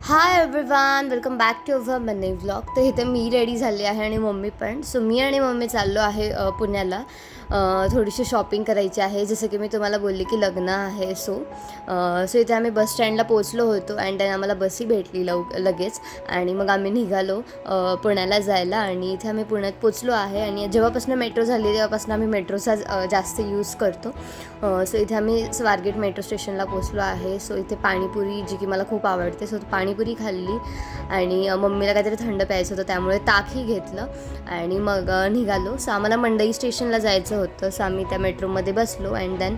High everyone, welcome back to our money vlog. तर इथे मी ready झाली आहे आणि मम्मी पण. सो मी आणि मम्मी चाललो आहे पुण्याला. थोडीशी शॉपिंग करायची आहे. जसं की मी तुम्हाला बोलली की लग्न आहे. सो इथे आम्ही बस स्टँडला पोचलो होतो अँड देन आम्हाला बसही भेटली लगेच आणि मग आम्ही निघालो पुण्याला जायला. आणि इथे आम्ही पुण्यात पोचलो आहे आणि जेव्हापासून मेट्रो झाली तेव्हापासून आम्ही मेट्रोचा जास्त यूज करतो. सो इथे आम्ही स्वारगेट मेट्रो स्टेशनला पोचलो आहे. सो इथे पाणीपुरी जी की मला खूप आवडते, सो पाणीपुरी खाल्ली आणि मम्मीला काहीतरी थंड प्यायचं होतं त्यामुळे ताकही घेतलं आणि मग निघालो. सो आम्हाला मंडई स्टेशनला जायचं होतं. सो आम्ही त्या मेट्रोमध्ये बसलो अँड देन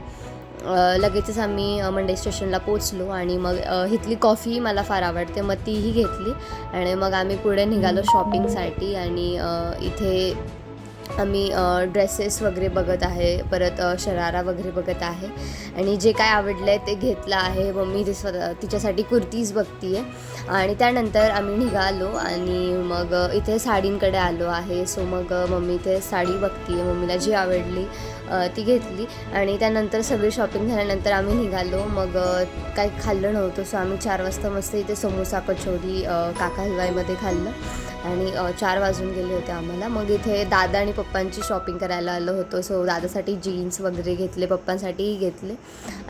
लगेचच आम्ही मंडई स्टेशनला पोचलो आणि मग इथली कॉफी मला फार आवडते, मग तीही घेतली आणि मग आम्ही पुढे निघालो शॉपिंगसाठी. आणि इथे आम्ही ड्रेसेस वगैरे बघत आहे, परत शरारा वगैरे बघत आहे आणि जे काय आवडलं आहे ते घेतलं आहे. मम्मी तिच्यासाठी कुर्तीज बघती आहे आणि त्यानंतर आम्ही निघालो आणि मग इथे साडींकडे आलो आहे. सो मग मम्मी इथे साडी बघती आहे, मम्मीला जी आवडली ती घेतली आणि त्यानंतर सगळी शॉपिंग झाल्यानंतर आम्ही निघालो. मग काही खाल्लं नव्हतं, सो आम्ही 4 वाजता मस्त इथे समोसा कचोरी काका हलवाईमध्ये खाल्लं आणि 4 वाजून गेले होते आम्हाला. मग इथे दादा आणि पप्पांची शॉपिंग करायला आलो होतो. सो दादासाठी जीन्स वगैरे घेतले, पप्पांसाठीही घेतले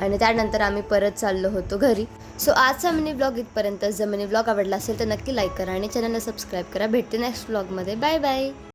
आणि त्यानंतर आम्ही परत चाललो होतो घरी. सो आजचा मिनी ब्लॉग इथपर्यंत. जर मिनी ब्लॉग आवडला असेल तर नक्की लाईक करा आणि चॅनलला सबस्क्राईब करा. भेटते नेक्स्ट ब्लॉगमध्ये. Bye bye.